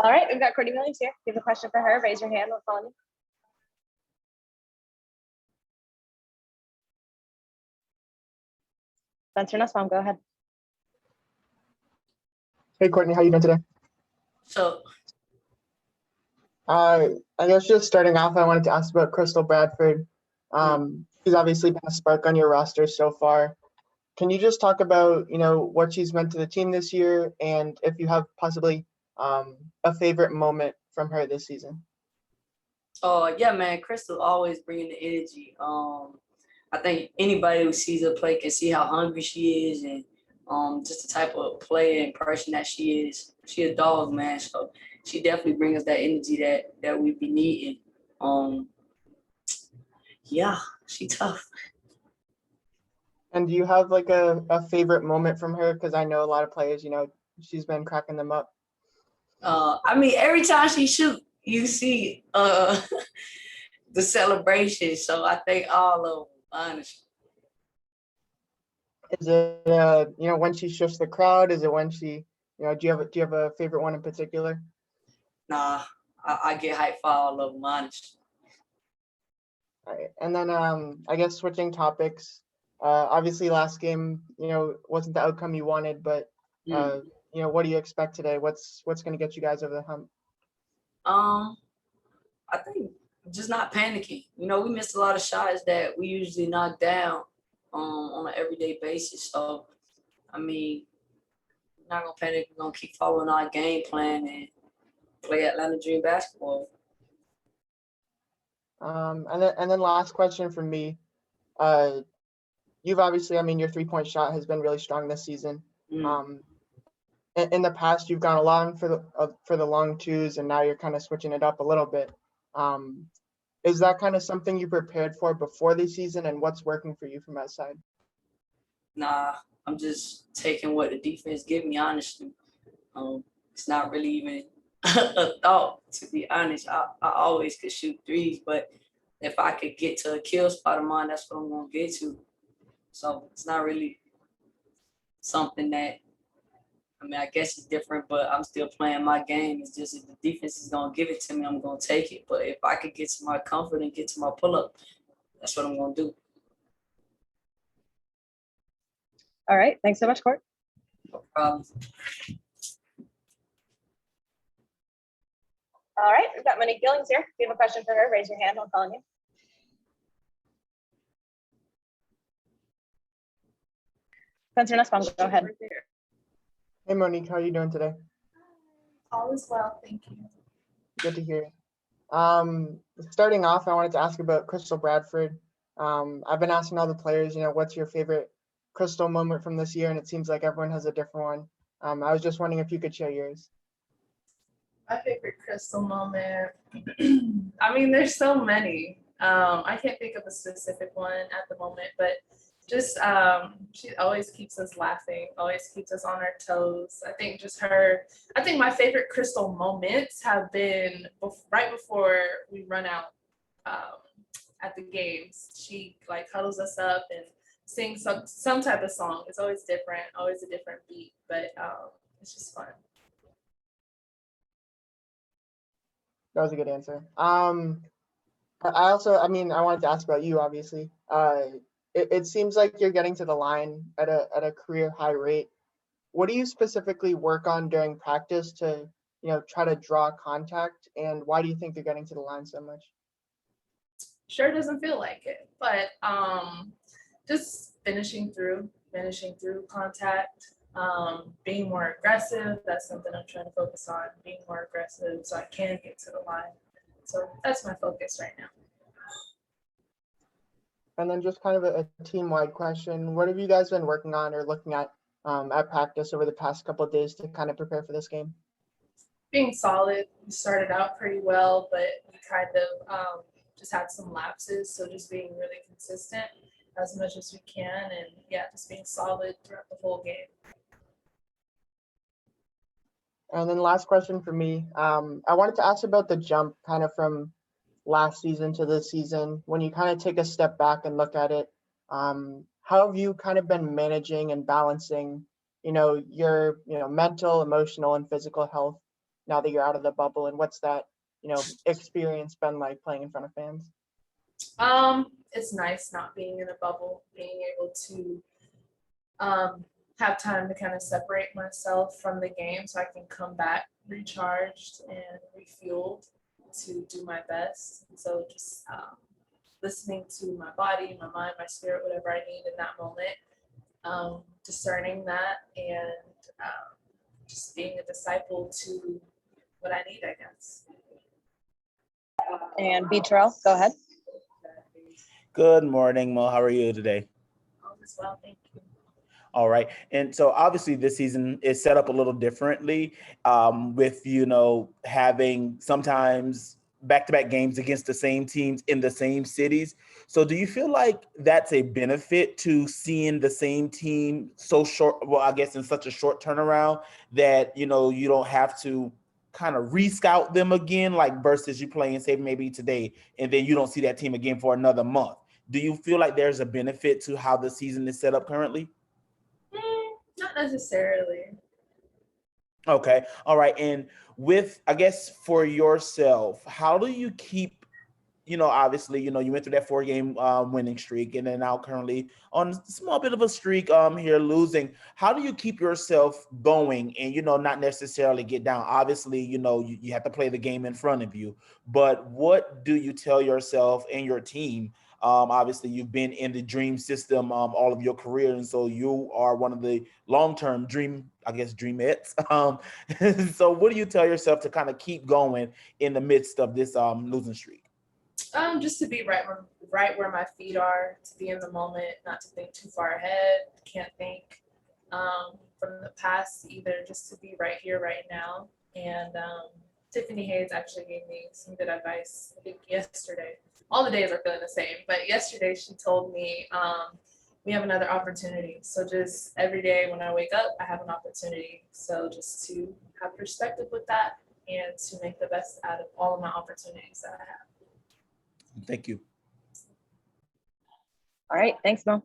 All right, we've got Courtney Williams here. If you have a question for her, raise your hand. We'll call you. Spencer Nussbaum, go ahead. Hey, Courtney, how you doing today? So, I guess just starting off, I wanted to ask about Crystal Bradford. She's obviously been a spark on your roster so far. Can you just talk about, what she's meant to the team this year, and if you have possibly a favorite moment from her this season? yeah, man, Crystal always bringing the energy. I think anybody who sees her play can see how hungry she is, and just the type of player and person that she is. She a dog, man. So she definitely brings us that energy that we be needing. Yeah, she tough. And do you have like a favorite moment from her? Because I know a lot of players, she's been cracking them up. I mean, every time she shoot, you see the celebration. So I think all of them, honestly. Is it when she shifts the crowd? Is it when she, do you have a favorite one in particular? Nah, I get hyped for all of them, honestly. All right. And then I guess switching topics, obviously last game, wasn't the outcome you wanted, but what do you expect today? What's going to get you guys over the hump? I think just not panicking. We missed a lot of shots that we usually knock down on an everyday basis. So, I mean, we're not gonna panic. We're gonna keep following our game plan and play Atlanta Dream basketball. And then last question from me. You've obviously, your 3-point shot has been really strong this season. In the past, you've gone along for the long twos, and now you're kind of switching it up a little bit. Is that kind of something you prepared for before the season, and what's working for you from that side? Nah, I'm just taking what the defense give me, honestly. It's not really even a thought, to be honest. I always could shoot threes, but if I could get to a kill spot of mine, that's what I'm going to get to. So it's not really something that, I guess it's different, but I'm still playing my game. It's just if the defense is going to give it to me, I'm going to take it. But if I could get to my comfort and get to my pull-up, that's what I'm going to do. All right. Thanks so much, Court. No problem. All right. We've got Monique Gillings here. If you have a question for her, raise your hand. I'll call on you. Spencer Nussbaum, go ahead. Hey, Monique, how are you doing today? All is well, thank you. Good to hear. Starting off, I wanted to ask about Crystal Bradford. I've been asking all the players, what's your favorite Crystal moment from this year? And it seems like everyone has a different one. I was just wondering if you could share yours. My favorite Crystal moment. There's so many. I can't think of a specific one at the moment, but just she always keeps us laughing, always keeps us on our toes. I think my favorite Crystal moments have been right before we run out at the games. She huddles us up and sings some type of song. It's always different, always a different beat, but it's just fun. That was a good answer. I wanted to ask about you, obviously. It seems like you're getting to the line at a career high rate. What do you specifically work on during practice to, try to draw contact? And why do you think you're getting to the line so much? Sure doesn't feel like it, but just finishing through contact, being more aggressive. That's something I'm trying to focus on, being more aggressive so I can get to the line. So that's my focus right now. And then just kind of a team-wide question. What have you guys been working on or looking at practice over the past couple of days to kind of prepare for this game? Being solid. We started out pretty well, but we kind of just had some lapses. So just being really consistent as much as we can, and just being solid throughout the whole game. And then last question for me. I wanted to ask about the jump kind of from last season to this season. When you kind of take a step back and look at it, how have you kind of been managing and balancing, your, mental, emotional, and physical health, now that you're out of the bubble, and what's that, experience been like playing in front of fans? It's nice not being in a bubble, being able to have time to kind of separate myself from the game so I can come back recharged and refueled to do my best. So just listening to my body, my mind, my spirit, whatever I need in that moment, discerning that, and just being a disciple to what I need, I guess. And B. Terrell, go ahead. Good morning, Mo. How are you today? All is well, thank you. All right. And so obviously this season is set up a little differently with, having sometimes back-to-back games against the same teams in the same cities. So do you feel like that's a benefit to seeing the same team so short, well, I guess in such a short turnaround that, you don't have to kind of re-scout them again, like versus you playing, say, maybe today, and then you don't see that team again for another month? Do you feel like there's a benefit to how the season is set up currently? Not necessarily. Okay. All right. And with, I guess, for yourself, how do you keep, obviously, you went through that 4-game winning streak and then now currently on a small bit of a streak here losing. How do you keep yourself going and, not necessarily get down? Obviously, you have to play the game in front of you, but what do you tell yourself and your team? Obviously, you've been in the dream system all of your career, and so you are one of the long-term dreamettes. So what do you tell yourself to kind of keep going in the midst of this losing streak? Just to be right where my feet are, to be in the moment, not to think too far ahead. Can't think from the past either, just to be right here, right now. And Tiffany Hayes actually gave me some good advice, I think yesterday. All the days are feeling the same, but yesterday she told me we have another opportunity. So just every day when I wake up, I have an opportunity. So just to have perspective with that and to make the best out of all of my opportunities that I have. Thank you. All right, thanks, Mo.